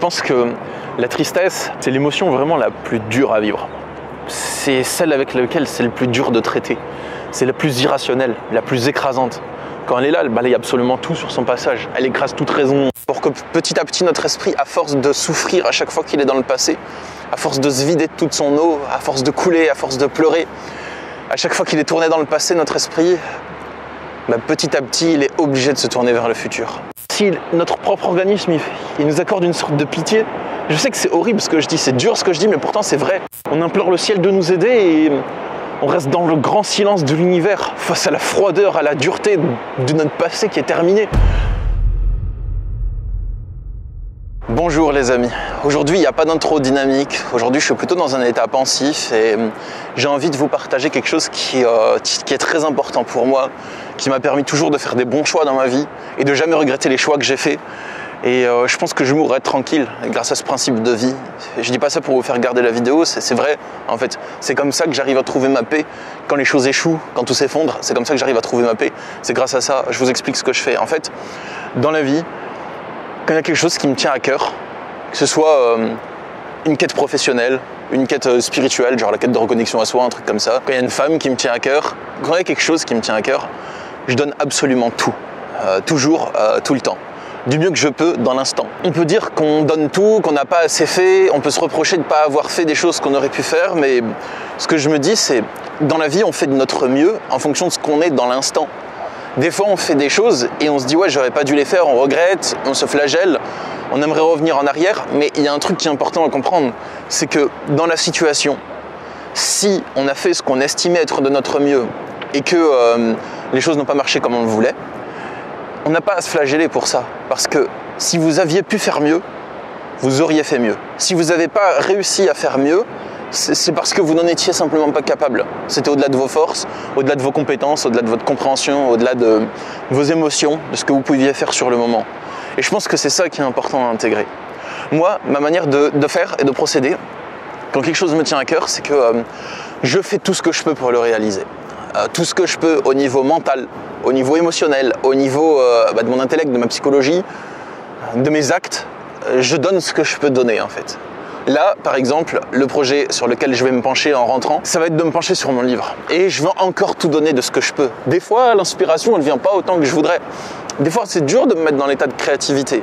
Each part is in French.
pense que la tristesse, c'est l'émotion vraiment la plus dure à vivre. C'est celle avec laquelle c'est le plus dur de traiter. C'est la plus irrationnelle, la plus écrasante. Quand elle est là, elle balaye absolument tout sur son passage. Elle écrase toute raison. Pour que petit à petit, notre esprit, à force de souffrir à chaque fois qu'il est dans le passé, à force de se vider de toute son eau, à force de couler, à force de pleurer, à chaque fois qu'il est tourné dans le passé, notre esprit, petit à petit, il est obligé de se tourner vers le futur. Si notre propre organisme, il nous accorde une sorte de pitié, je sais que c'est horrible ce que je dis, c'est dur ce que je dis, mais pourtant c'est vrai. On implore le ciel de nous aider et on reste dans le grand silence de l'univers, face à la froideur, à la dureté de notre passé qui est terminé. Bonjour les amis, aujourd'hui il n'y a pas d'intro dynamique, aujourd'hui je suis plutôt dans un état pensif et j'ai envie de vous partager quelque chose qui est très important pour moi, qui m'a permis toujours de faire des bons choix dans ma vie et de jamais regretter les choix que j'ai faits. Et je pense que je mourrai tranquille grâce à ce principe de vie. Je dis pas ça pour vous faire garder la vidéo, c'est vrai en fait. C'est comme ça que j'arrive à trouver ma paix quand les choses échouent, quand tout s'effondre. C'est comme ça que j'arrive à trouver ma paix. C'est grâce à ça, je vous explique ce que je fais. En fait, dans la vie, quand il y a quelque chose qui me tient à cœur, que ce soit une quête professionnelle, une quête spirituelle, genre la quête de reconnexion à soi, un truc comme ça, quand il y a une femme qui me tient à cœur, quand il y a quelque chose qui me tient à cœur, je donne absolument tout, toujours, tout le temps. Du mieux que je peux dans l'instant. On peut dire qu'on donne tout, qu'on n'a pas assez fait, on peut se reprocher de ne pas avoir fait des choses qu'on aurait pu faire, mais ce que je me dis, c'est dans la vie, on fait de notre mieux en fonction de ce qu'on est dans l'instant. Des fois, on fait des choses et on se dit « ouais, j'aurais pas dû les faire », on regrette, on se flagelle, on aimerait revenir en arrière, mais il y a un truc qui est important à comprendre, c'est que dans la situation, si on a fait ce qu'on estimait être de notre mieux et que les choses n'ont pas marché comme on le voulait, on n'a pas à se flageller pour ça, parce que si vous aviez pu faire mieux, vous auriez fait mieux. Si vous n'avez pas réussi à faire mieux, c'est parce que vous n'en étiez simplement pas capable. C'était au-delà de vos forces, au-delà de vos compétences, au-delà de votre compréhension, au-delà de vos émotions, de ce que vous pouviez faire sur le moment. Et je pense que c'est ça qui est important à intégrer. Moi, ma manière de faire et de procéder, quand quelque chose me tient à cœur, c'est que je fais tout ce que je peux pour le réaliser. Tout ce que je peux au niveau mental, au niveau émotionnel, au niveau de mon intellect, de ma psychologie, de mes actes, je donne ce que je peux donner en fait. Là, par exemple, le projet sur lequel je vais me pencher en rentrant, ça va être de me pencher sur mon livre. Et je vais encore tout donner de ce que je peux. Des fois, l'inspiration, elle ne vient pas autant que je voudrais. Des fois, c'est dur de me mettre dans l'état de créativité.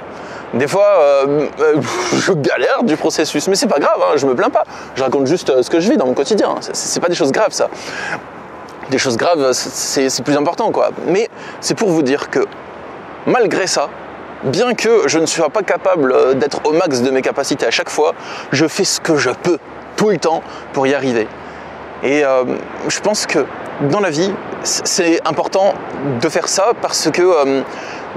Des fois, je galère du processus, mais c'est pas grave, hein, je me plains pas. Je raconte juste ce que je vis dans mon quotidien. C'est pas des choses graves, ça. Des choses graves, c'est plus important, quoi. Mais c'est pour vous dire que, malgré ça, bien que je ne sois pas capable d'être au max de mes capacités à chaque fois, je fais ce que je peux, tout le temps, pour y arriver. Et je pense que, dans la vie, c'est important de faire ça parce que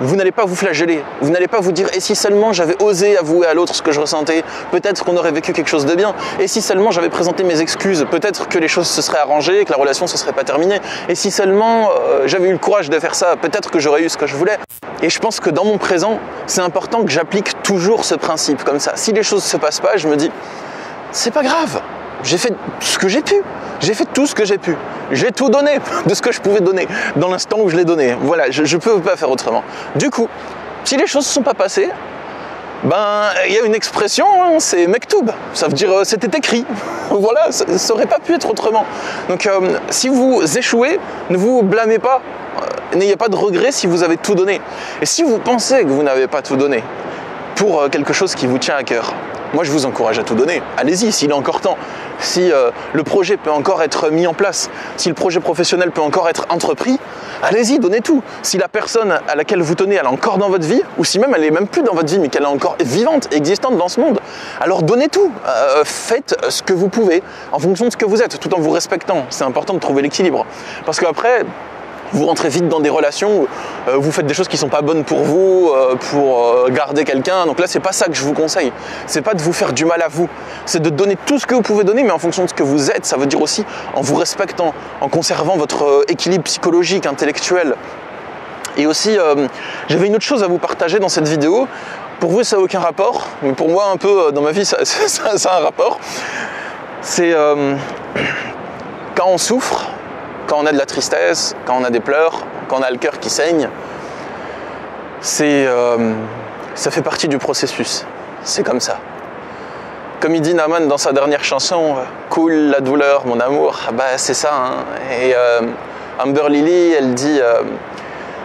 vous n'allez pas vous flageller, vous n'allez pas vous dire « et si seulement j'avais osé avouer à l'autre ce que je ressentais, peut-être qu'on aurait vécu quelque chose de bien. Et si seulement j'avais présenté mes excuses, peut-être que les choses se seraient arrangées, que la relation ne se serait pas terminée. Et si seulement j'avais eu le courage de faire ça, peut-être que j'aurais eu ce que je voulais. » Et je pense que dans mon présent, c'est important que j'applique toujours ce principe comme ça. Si les choses ne se passent pas, je me dis « c'est pas grave, j'ai fait ce que j'ai pu. J'ai fait tout ce que j'ai pu. J'ai tout donné de ce que je pouvais donner dans l'instant où je l'ai donné. Voilà, je ne peux pas faire autrement. Du coup, si les choses ne sont pas passées, il y a une expression, hein, c'est mektoub. Ça veut dire c'était écrit. Voilà, ça n'aurait pas pu être autrement. Donc, si vous échouez, ne vous blâmez pas. N'ayez pas de regrets si vous avez tout donné. Et si vous pensez que vous n'avez pas tout donné pour quelque chose qui vous tient à cœur, moi, je vous encourage à tout donner. Allez-y, s'il est encore temps. Si le projet peut encore être mis en place, si le projet professionnel peut encore être entrepris, allez-y, donnez tout. Si la personne à laquelle vous tenez, elle est encore dans votre vie, ou si même elle n'est même plus dans votre vie, mais qu'elle est encore vivante, existante dans ce monde, alors donnez tout. Faites ce que vous pouvez, en fonction de ce que vous êtes, tout en vous respectant. C'est important de trouver l'équilibre. Parce qu'après, vous rentrez vite dans des relations où vous faites des choses qui ne sont pas bonnes pour vous, pour garder quelqu'un. Donc là, c'est pas ça que je vous conseille. C'est pas de vous faire du mal à vous. C'est de donner tout ce que vous pouvez donner, mais en fonction de ce que vous êtes. Ça veut dire aussi en vous respectant, en conservant votre équilibre psychologique, intellectuel. Et aussi, j'avais une autre chose à vous partager dans cette vidéo. Pour vous, ça n'a aucun rapport. Mais pour moi, un peu, dans ma vie, ça a un rapport. C'est quand on souffre, quand on a de la tristesse, quand on a des pleurs, quand on a le cœur qui saigne, ça fait partie du processus. c'est comme ça. Comme il dit Naaman dans sa dernière chanson, coule la douleur, mon amour, bah c'est ça. Hein. Et Amber Lily, elle dit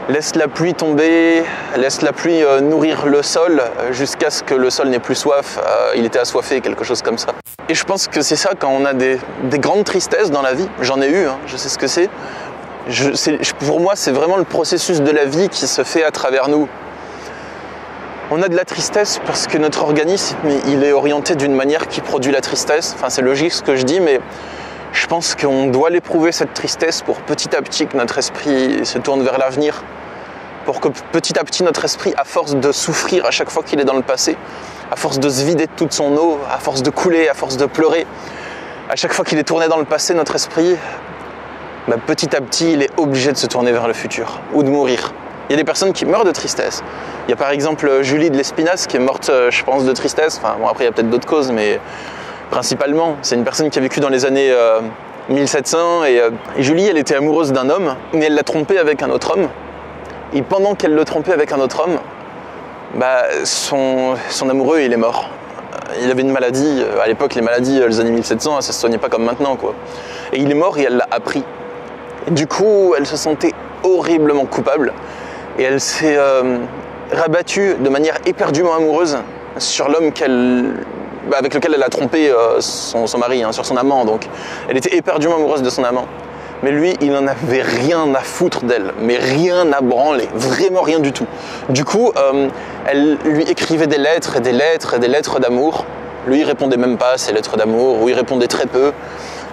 laisse la pluie tomber, laisse la pluie nourrir le sol jusqu'à ce que le sol n'ait plus soif. Il était assoiffé, quelque chose comme ça. Et je pense que c'est ça quand on a des grandes tristesses dans la vie. J'en ai eu, hein, je sais ce que c'est. Pour moi, c'est vraiment le processus de la vie qui se fait à travers nous. On a de la tristesse parce que notre organisme, il est orienté d'une manière qui produit la tristesse. Enfin, c'est logique ce que je dis, mais je pense qu'on doit l'éprouver, cette tristesse, pour petit à petit que notre esprit se tourne vers l'avenir. Pour que petit à petit notre esprit, à force de souffrir à chaque fois qu'il est dans le passé, à force de se vider de toute son eau, à force de couler, à force de pleurer, à chaque fois qu'il est tourné dans le passé, notre esprit, petit à petit, il est obligé de se tourner vers le futur ou de mourir. Il y a des personnes qui meurent de tristesse. Il y a par exemple Julie de l'Espinasse qui est morte, je pense, de tristesse. Enfin, bon, après, il y a peut-être d'autres causes, mais principalement, c'est une personne qui a vécu dans les années 1700. Et Julie, elle était amoureuse d'un homme, mais elle l'a trompé avec un autre homme. Et pendant qu'elle le trompait avec un autre homme, son amoureux, il est mort. Il avait une maladie. À l'époque, les maladies, les années 1700, ça se soignait pas comme maintenant, quoi. Et il est mort et elle l'a appris. Et du coup, elle se sentait horriblement coupable. Et elle s'est rabattue de manière éperdument amoureuse sur l'homme avec lequel elle a trompé son mari, hein, sur son amant. Donc, elle était éperdument amoureuse de son amant. Mais lui, il n'en avait rien à foutre d'elle, mais rien à branler, vraiment rien du tout. Du coup, elle lui écrivait des lettres et des lettres et des lettres d'amour. Lui, il répondait même pas à ces lettres d'amour, ou il répondait très peu.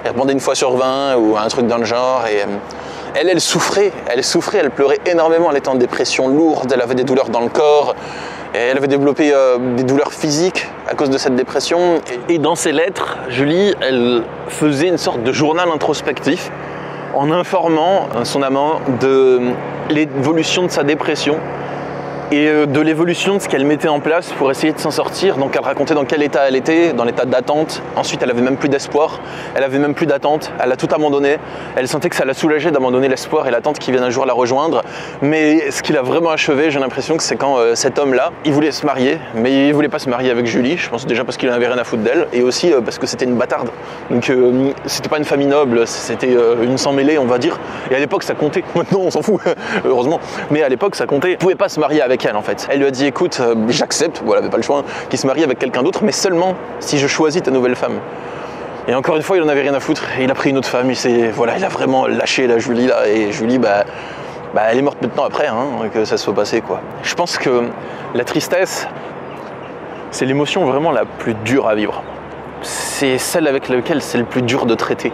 Il répondait une fois sur 20 ou un truc dans le genre. Et elle souffrait, elle pleurait énormément, elle était en dépression lourde, elle avait des douleurs dans le corps, et elle avait développé des douleurs physiques à cause de cette dépression. Et dans ses lettres, Julie, elle faisait une sorte de journal introspectif en informant son amant de l'évolution de sa dépression et de l'évolution de ce qu'elle mettait en place pour essayer de s'en sortir. Donc elle racontait dans quel état elle était, dans l'état d'attente. Ensuite, elle avait même plus d'espoir, elle avait même plus d'attente, elle a tout abandonné. Elle sentait que ça la soulageait d'abandonner l'espoir et l'attente qui vienne un jour la rejoindre. Mais ce qui l'a vraiment achevé, j'ai l'impression que c'est quand cet homme-là, il voulait se marier, mais il voulait pas se marier avec Julie, je pense déjà parce qu'il en avait rien à foutre d'elle, et aussi parce que c'était une bâtarde. Donc c'était pas une famille noble, c'était une sans mêlée, on va dire. Et à l'époque, ça comptait. Maintenant, on s'en fout, heureusement. Mais à l'époque, ça comptait. Il pouvait pas se marier avec elle en fait. Elle lui a dit écoute, j'accepte, elle avait pas le choix, qu'il se marie avec quelqu'un d'autre, mais seulement si je choisis ta nouvelle femme. Et encore une fois, il en avait rien à foutre, et il a pris une autre femme, il a vraiment lâché la Julie là, et Julie, elle est morte maintenant après, hein, que ça se soit passé, quoi. Je pense que la tristesse, c'est l'émotion vraiment la plus dure à vivre. C'est celle avec laquelle c'est le plus dur de traiter.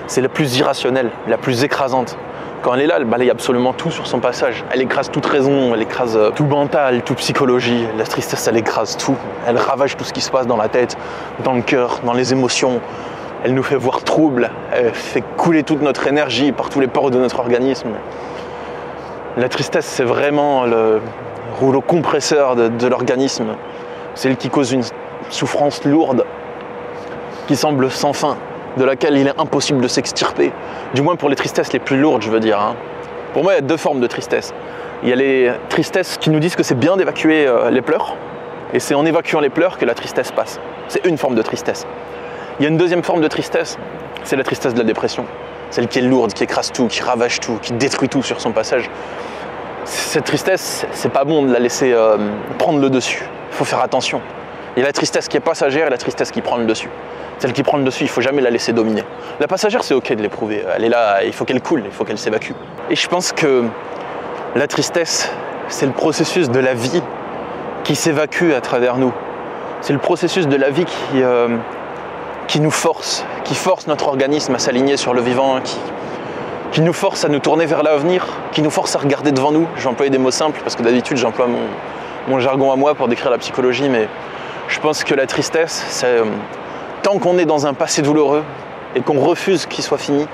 C'est la plus irrationnelle, la plus écrasante. Quand elle est là, elle balaye absolument tout sur son passage. Elle écrase toute raison, elle écrase tout mental, toute psychologie. La tristesse, elle écrase tout. Elle ravage tout ce qui se passe dans la tête, dans le cœur, dans les émotions. Elle nous fait voir trouble. Elle fait couler toute notre énergie par tous les pores de notre organisme. La tristesse, c'est vraiment le rouleau compresseur de l'organisme. C'est elle qui cause une souffrance lourde, qui semble sans fin, de laquelle il est impossible de s'extirper. Du moins pour les tristesses les plus lourdes, je veux dire. Hein. Pour moi, il y a deux formes de tristesse. Il y a les tristesses qui nous disent que c'est bien d'évacuer les pleurs, et c'est en évacuant les pleurs que la tristesse passe. C'est une forme de tristesse. Il y a une deuxième forme de tristesse, c'est la tristesse de la dépression. Celle qui est lourde, qui écrase tout, qui ravage tout, qui détruit tout sur son passage. Cette tristesse, c'est pas bon de la laisser prendre le dessus. Il faut faire attention. Il y a la tristesse qui est passagère et la tristesse qui prend le dessus. Celle qui prend le dessus, il ne faut jamais la laisser dominer. La passagère, c'est ok de l'éprouver. Elle est là, il faut qu'elle coule, il faut qu'elle s'évacue. Et je pense que la tristesse, c'est le processus de la vie qui s'évacue à travers nous. C'est le processus de la vie qui nous force, qui force notre organisme à s'aligner sur le vivant, qui nous force à nous tourner vers l'avenir, qui nous force à regarder devant nous. Je vais employer des mots simples parce que d'habitude, j'emploie mon jargon à moi pour décrire la psychologie, mais je pense que la tristesse, c'est tant qu'on est dans un passé douloureux et qu'on refuse qu'il soit fini,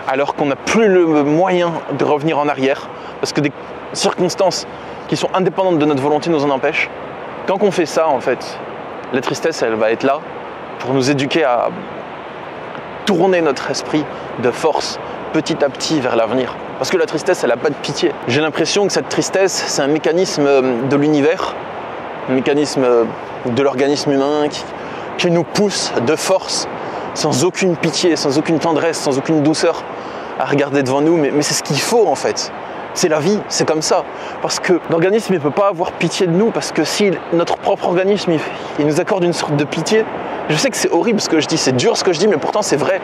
alors qu'on n'a plus le moyen de revenir en arrière, parce que des circonstances qui sont indépendantes de notre volonté nous en empêchent, quand on fait ça, en fait, la tristesse, elle va être là pour nous éduquer à tourner notre esprit de force petit à petit vers l'avenir. Parce que la tristesse, elle n'a pas de pitié. J'ai l'impression que cette tristesse, c'est un mécanisme de l'univers un mécanisme de l'organisme humain qui nous pousse de force, sans aucune pitié, sans aucune tendresse, sans aucune douceur, à regarder devant nous. Mais c'est ce qu'il faut en fait. C'est la vie, c'est comme ça. Parce que l'organisme ne peut pas avoir pitié de nous, parce que si notre propre organisme il nous accorde une sorte de pitié, je sais que c'est horrible ce que je dis, c'est dur ce que je dis, mais pourtant c'est vrai.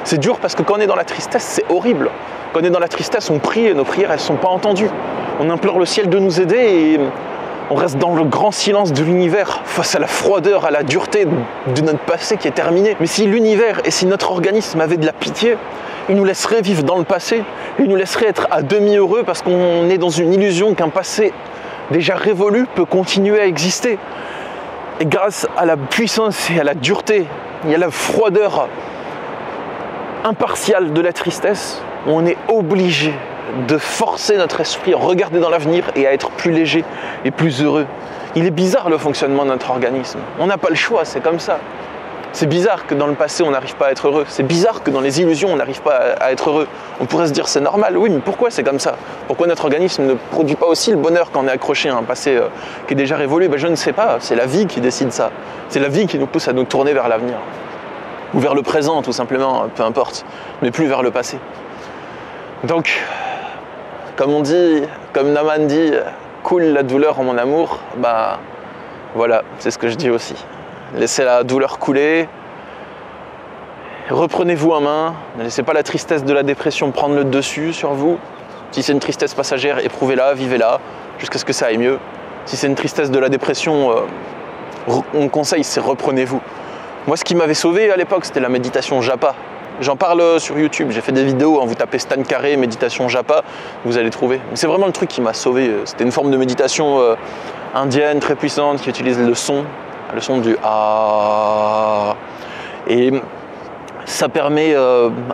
C'est dur parce que quand on est dans la tristesse, c'est horrible. Quand on est dans la tristesse, on prie et nos prières, elles ne sont pas entendues. On implore le ciel de nous aider et on reste dans le grand silence de l'univers, face à la froideur, à la dureté de notre passé qui est terminé. Mais si l'univers et si notre organisme avait de la pitié, il nous laisserait vivre dans le passé, il nous laisserait être à demi heureux parce qu'on est dans une illusion qu'un passé déjà révolu peut continuer à exister. Et grâce à la puissance et à la dureté et à la froideur impartiale de la tristesse, on est obligé de forcer notre esprit à regarder dans l'avenir et à être plus léger et plus heureux. Il est bizarre le fonctionnement de notre organisme. On n'a pas le choix, c'est comme ça. C'est bizarre que dans le passé on n'arrive pas à être heureux. C'est bizarre que dans les illusions on n'arrive pas à être heureux. On pourrait se dire c'est normal, oui, mais pourquoi c'est comme ça? Pourquoi notre organisme ne produit pas aussi le bonheur quand on est accroché à un passé qui est déjà révolu? Je ne sais pas, c'est la vie qui décide ça. C'est la vie qui nous pousse à nous tourner vers l'avenir. Ou vers le présent tout simplement, peu importe, mais plus vers le passé. Donc, comme on dit, comme Naman dit, coule la douleur en mon amour, voilà, c'est ce que je dis aussi. Laissez la douleur couler, reprenez-vous en main, ne laissez pas la tristesse de la dépression prendre le dessus sur vous. Si c'est une tristesse passagère, éprouvez-la, vivez-la, jusqu'à ce que ça aille mieux. Si c'est une tristesse de la dépression, mon conseil c'est reprenez-vous. Moi ce qui m'avait sauvé à l'époque c'était la méditation japa. J'en parle sur YouTube, j'ai fait des vidéos, vous tapez Stan Carré, méditation japa, vous allez trouver. Mais c'est vraiment le truc qui m'a sauvé, c'était une forme de méditation indienne très puissante qui utilise le son du ah. Et ça permet,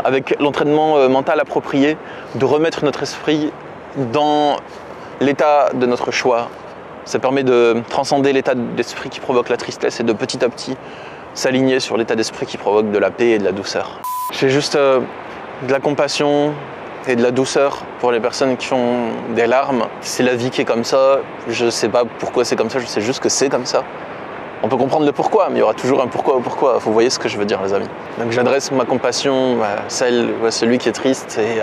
avec l'entraînement mental approprié, de remettre notre esprit dans l'état de notre choix. Ça permet de transcender l'état d'esprit qui provoque la tristesse et de petit à petit s'aligner sur l'état d'esprit qui provoque de la paix et de la douceur. J'ai juste de la compassion et de la douceur pour les personnes qui ont des larmes. C'est la vie qui est comme ça, je sais pas pourquoi c'est comme ça, je sais juste que c'est comme ça. On peut comprendre le pourquoi, mais il y aura toujours un pourquoi au pourquoi. Vous voyez ce que je veux dire, les amis. Donc j'adresse ma compassion à celui qui est triste et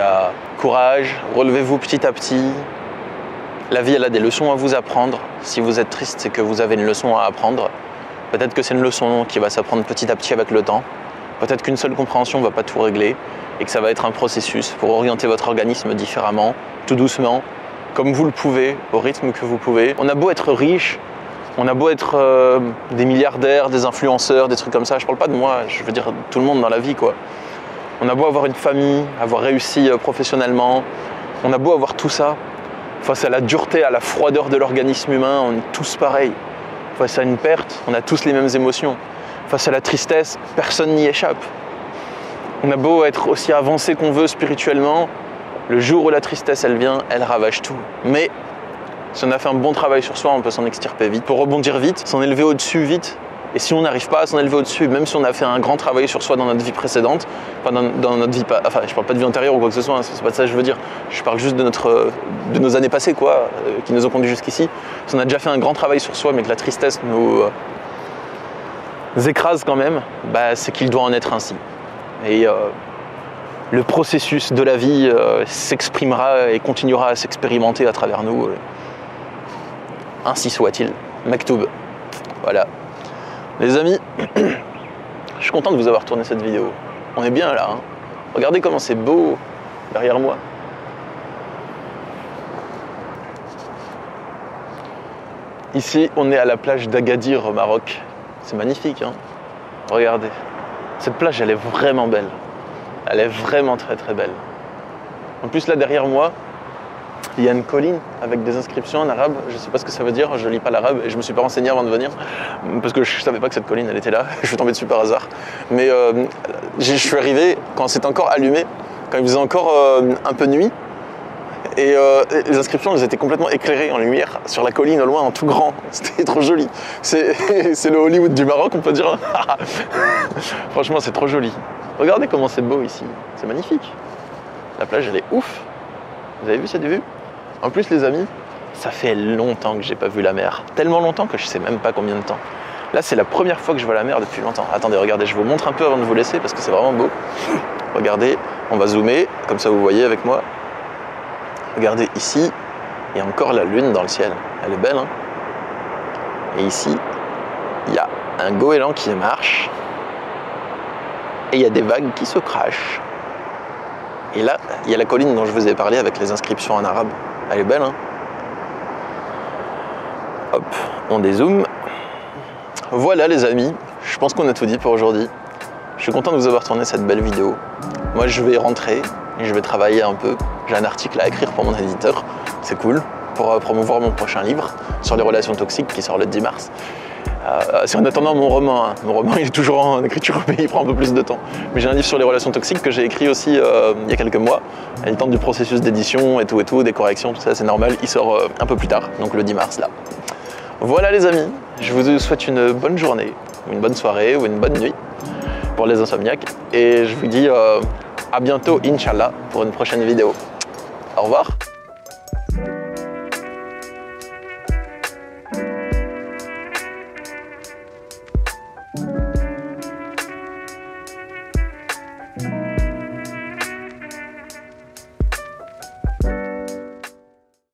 courage, relevez-vous petit à petit. La vie, elle a des leçons à vous apprendre. Si vous êtes triste, c'est que vous avez une leçon à apprendre. Peut-être que c'est une leçon qui va s'apprendre petit à petit avec le temps. Peut-être qu'une seule compréhension ne va pas tout régler et que ça va être un processus pour orienter votre organisme différemment, tout doucement, comme vous le pouvez, au rythme que vous pouvez. On a beau être riche, on a beau être des milliardaires, des influenceurs, des trucs comme ça. Je parle pas de moi, je veux dire tout le monde dans la vie, quoi. On a beau avoir une famille, avoir réussi professionnellement, on a beau avoir tout ça. Face à la dureté, à la froideur de l'organisme humain, on est tous pareils. Face à une perte, on a tous les mêmes émotions. Face à la tristesse, personne n'y échappe. On a beau être aussi avancé qu'on veut spirituellement, le jour où la tristesse elle vient, elle ravage tout. Mais si on a fait un bon travail sur soi, on peut s'en extirper vite. Pour rebondir vite, s'en élever au-dessus vite. Et si on n'arrive pas à s'en élever au-dessus, même si on a fait un grand travail sur soi dans notre vie précédente, enfin dans notre vie, enfin je parle pas de vie antérieure ou quoi que ce soit, hein, c'est pas de ça que je veux dire. Je parle juste de nos années passées, quoi, qui nous ont conduits jusqu'ici. Si on a déjà fait un grand travail sur soi, mais que la tristesse nous écrase quand même, c'est qu'il doit en être ainsi. Et le processus de la vie s'exprimera et continuera à s'expérimenter à travers nous. Ainsi soit-il. Maktoub. Voilà. Les amis, je suis content de vous avoir tourné cette vidéo. On est bien là. Hein. Regardez comment c'est beau derrière moi. Ici, on est à la plage d'Agadir au Maroc. C'est magnifique. Hein. Regardez. Cette plage, elle est vraiment belle. Elle est vraiment très très belle. En plus, là derrière moi, il y a une colline avec des inscriptions en arabe. Je ne sais pas ce que ça veut dire, je ne lis pas l'arabe et je ne me suis pas renseigné avant de venir parce que je ne savais pas que cette colline elle était là. Je suis tombé dessus par hasard. Mais je suis arrivé quand c'était encore allumé, quand il faisait encore un peu nuit. Et les inscriptions elles étaient complètement éclairées en lumière sur la colline au loin en tout grand. C'était trop joli. C'est le Hollywood du Maroc, on peut dire. Franchement, c'est trop joli. Regardez comment c'est beau ici. C'est magnifique. La plage, elle est ouf. Vous avez vu cette vue? En plus, les amis, Ça fait longtemps que j'ai pas vu la mer. Tellement longtemps que je sais même pas combien de temps. Là, c'est la première fois que je vois la mer depuis longtemps. Attendez, regardez, je vous montre un peu avant de vous laisser parce que c'est vraiment beau. Regardez, on va zoomer, comme ça vous voyez avec moi. Regardez ici, il y a encore la lune dans le ciel. Elle est belle, hein? Et ici, il y a un goéland qui marche. Et il y a des vagues qui se crachent. Et là, il y a la colline dont je vous ai parlé avec les inscriptions en arabe. Elle est belle, hein? Hop, on dézoome. Voilà les amis, je pense qu'on a tout dit pour aujourd'hui. Je suis content de vous avoir tourné cette belle vidéo. Moi je vais rentrer, je vais travailler un peu. J'ai un article à écrire pour mon éditeur, c'est cool, pour promouvoir mon prochain livre sur les relations toxiques qui sort le 10 mars. C'est en attendant mon roman. Hein. Mon roman il est toujours en écriture mais il prend un peu plus de temps. Mais j'ai un livre sur les relations toxiques que j'ai écrit aussi il y a quelques mois. Il temps du processus d'édition et tout, des corrections, tout ça c'est normal. Il sort un peu plus tard, donc le 10 mars là. Voilà les amis, je vous souhaite une bonne journée, une bonne soirée ou une bonne nuit pour les insomniaques. Et je vous dis à bientôt, Inch'Allah, pour une prochaine vidéo. Au revoir. Thank you.